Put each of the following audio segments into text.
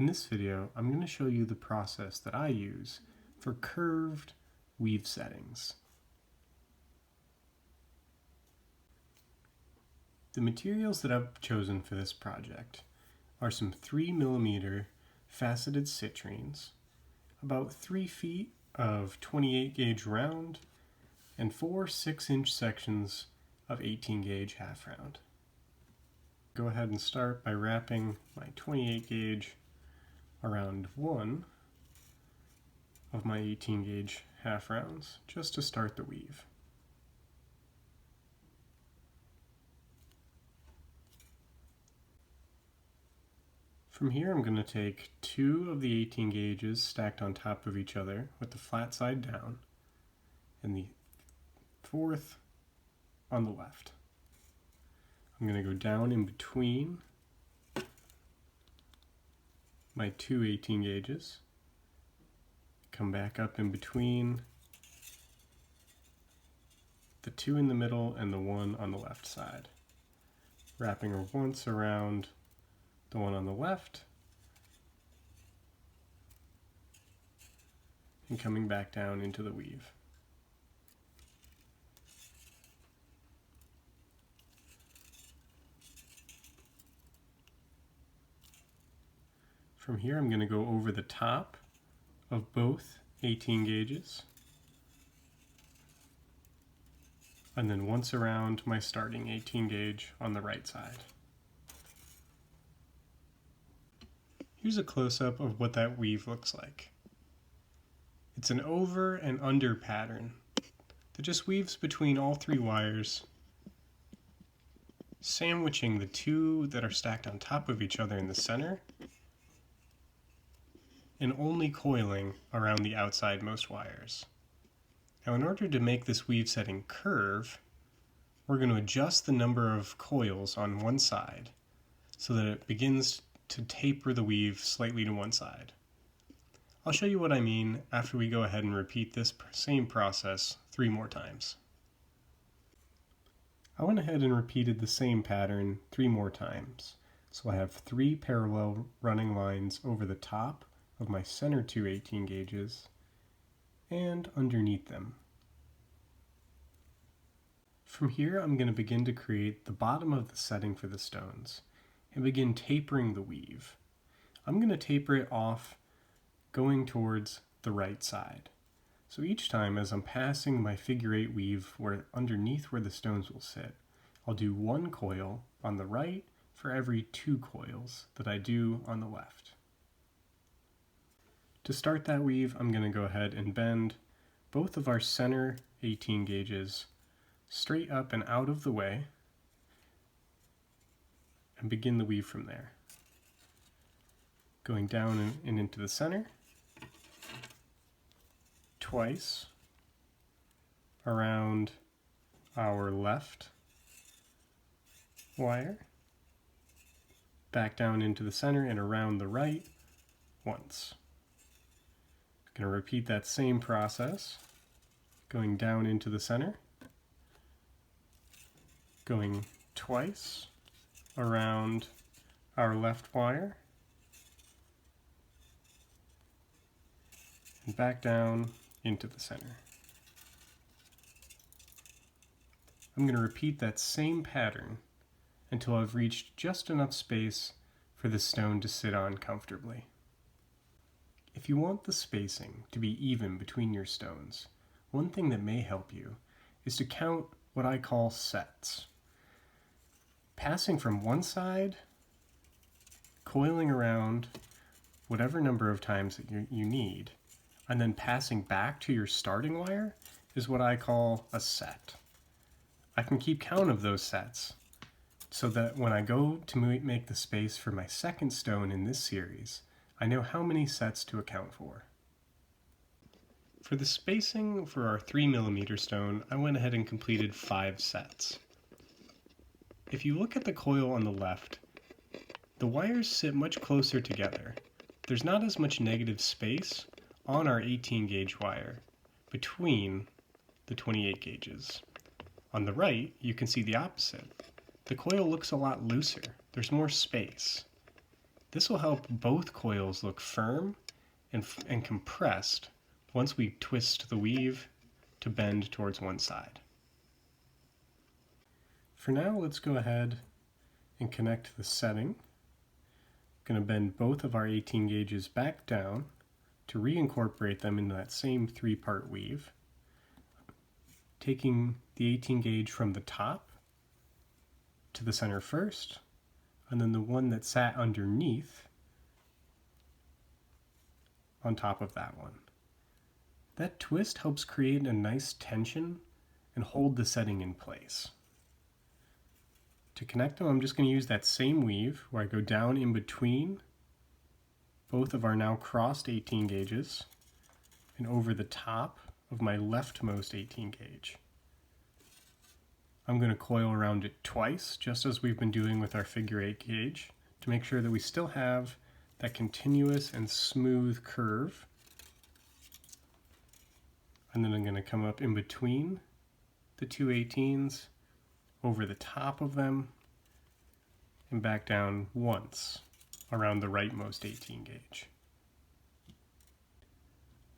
In this video, I'm going to show you the process that I use for curved weave settings. The materials that I've chosen for this project are some 3mm faceted citrines, about 3 feet of 28 gauge round, and 4 6-inch sections of 18 gauge half round. Go ahead and start by wrapping my 28 gauge around one of my 18 gauge half rounds just to start the weave. From here I'm going to take 2 of the 18 gauges stacked on top of each other with the flat side down and the 4th on the left. I'm going to go down in between my 2 18 gauges, come back up in between the 2 in the middle and the 1 on the left side, wrapping her once around the one on the left and coming back down into the weave. From here I'm going to go over the top of both 18 gauges and then once around my starting 18 gauge on the right side. Here's a close-up of what that weave looks like. It's an over and under pattern that just weaves between all 3 wires, sandwiching the 2 that are stacked on top of each other in the center and only coiling around the outside-most wires. Now, in order to make this weave setting curve, we're going to adjust the number of coils on one side so that it begins to taper the weave slightly to one side. I'll show you what I mean after we go ahead and repeat this same process 3 more times. I went ahead and repeated the same pattern 3 more times. So I have 3 parallel running lines over the top of my center 2 18 gauges and underneath them. From here I'm going to begin to create the bottom of the setting for the stones and begin tapering the weave. I'm going to taper it off going towards the right side. So each time as I'm passing my figure 8 weave underneath where the stones will sit, I'll do 1 coil on the right for every 2 coils that I do on the left. To start that weave, I'm going to go ahead and bend both of our center 18 gauges straight up and out of the way and begin the weave from there. Going down and into the center, twice around our left wire, back down into the center and around the right once. I'm going to repeat that same process, going down into the center, going twice around our left wire, and back down into the center. I'm going to repeat that same pattern until I've reached just enough space for the stone to sit on comfortably. If you want the spacing to be even between your stones, one thing that may help you is to count what I call sets. Passing from one side, coiling around whatever number of times that you need, and then passing back to your starting wire is what I call a set. I can keep count of those sets so that when I go to make the space for my second stone in this series, I know how many sets to account for. For the spacing for our 3mm stone, I went ahead and completed 5 sets. If you look at the coil on the left, the wires sit much closer together. There's not as much negative space on our 18 gauge wire between the 28 gauges. On the right, you can see the opposite. The coil looks a lot looser. There's more space. This will help both coils look firm and compressed once we twist the weave to bend towards one side. For now, let's go ahead and connect the setting. I'm going to bend both of our 18 gauges back down to reincorporate them into that same 3-part weave. Taking the 18 gauge from the top to the center first, and then the one that sat underneath on top of that one. That twist helps create a nice tension and hold the setting in place. To connect them, I'm just going to use that same weave where I go down in between both of our now crossed 18 gauges and over the top of my leftmost 18 gauge. I'm going to coil around it twice, just as we've been doing with our figure 8 gauge, to make sure that we still have that continuous and smooth curve. And then I'm going to come up in between the two 18s, over the top of them, and back down once around the rightmost 18 gauge.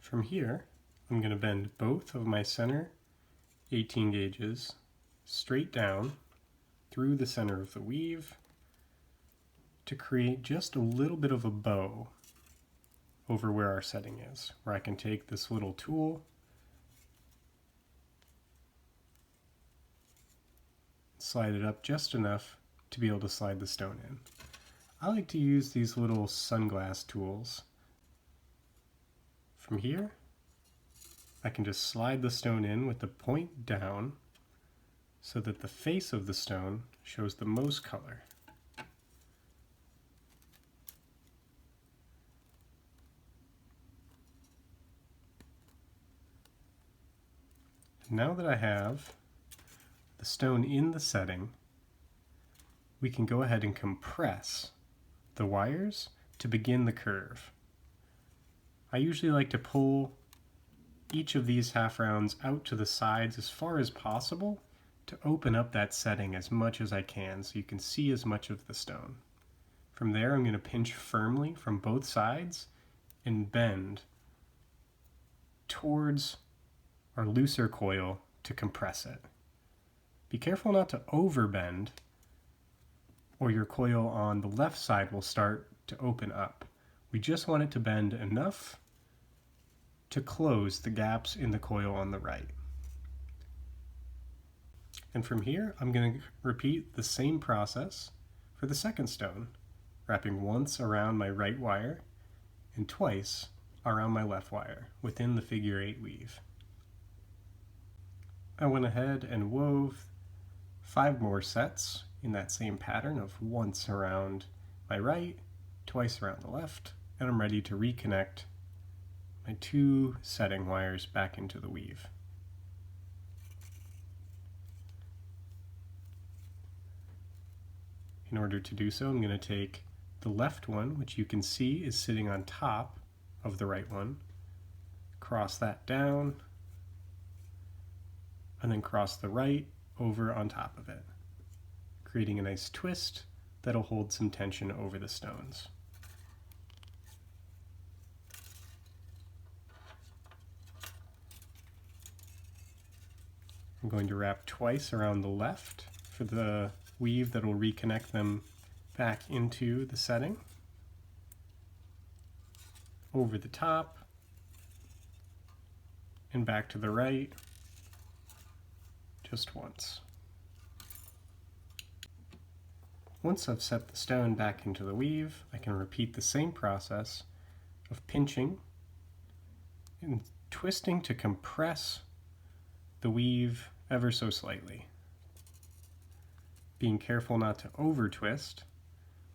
From here, I'm going to bend both of my center 18 gauges straight down through the center of the weave to create just a little bit of a bow over where our setting is, where I can take this little tool slide it up just enough to be able to slide the stone in. I like to use these little sunglass tools. From here, I can just slide the stone in with the point down so that the face of the stone shows the most color. Now that I have the stone in the setting, we can go ahead and compress the wires to begin the curve. I usually like to pull each of these half rounds out to the sides as far as possible to open up that setting as much as I can so you can see as much of the stone. From there, I'm going to pinch firmly from both sides and bend towards our looser coil to compress it. Be careful not to overbend, or your coil on the left side will start to open up. We just want it to bend enough to close the gaps in the coil on the right. And from here, I'm going to repeat the same process for the second stone, wrapping once around my right wire and twice around my left wire within the figure 8 weave. I went ahead and wove 5 more sets in that same pattern of once around my right, twice around the left, and I'm ready to reconnect my 2 setting wires back into the weave. In order to do so, I'm going to take the left one, which you can see is sitting on top of the right one, cross that down, and then cross the right over on top of it, creating a nice twist that'll hold some tension over the stones. I'm going to wrap twice around the left for the weave that will reconnect them back into the setting, over the top, and back to the right just once. Once I've set the stone back into the weave, I can repeat the same process of pinching and twisting to compress the weave ever so slightly. Being careful not to over twist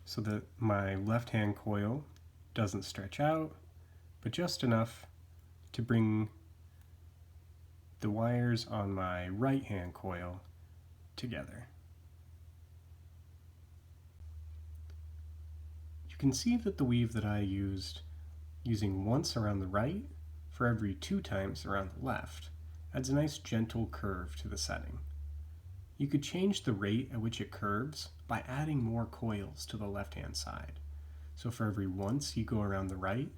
so that my left hand coil doesn't stretch out, but just enough to bring the wires on my right hand coil together. You can see that the weave that I used, using once around the right for every 2 times around the left, adds a nice gentle curve to the setting. You could change the rate at which it curves by adding more coils to the left-hand side. So for every once you go around the right,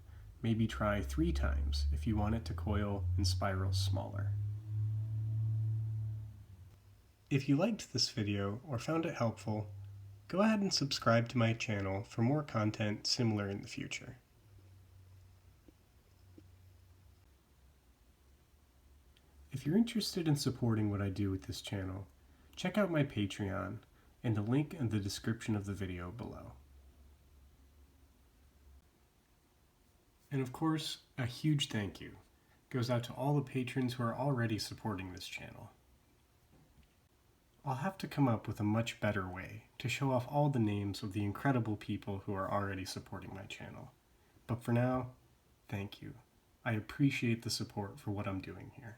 maybe try 3 times if you want it to coil and spiral smaller. If you liked this video or found it helpful, go ahead and subscribe to my channel for more content similar in the future. If you're interested in supporting what I do with this channel, check out my Patreon and a link in the description of the video below. And of course, a huge thank you goes out to all the patrons who are already supporting this channel. I'll have to come up with a much better way to show off all the names of the incredible people who are already supporting my channel. But for now, thank you. I appreciate the support for what I'm doing here.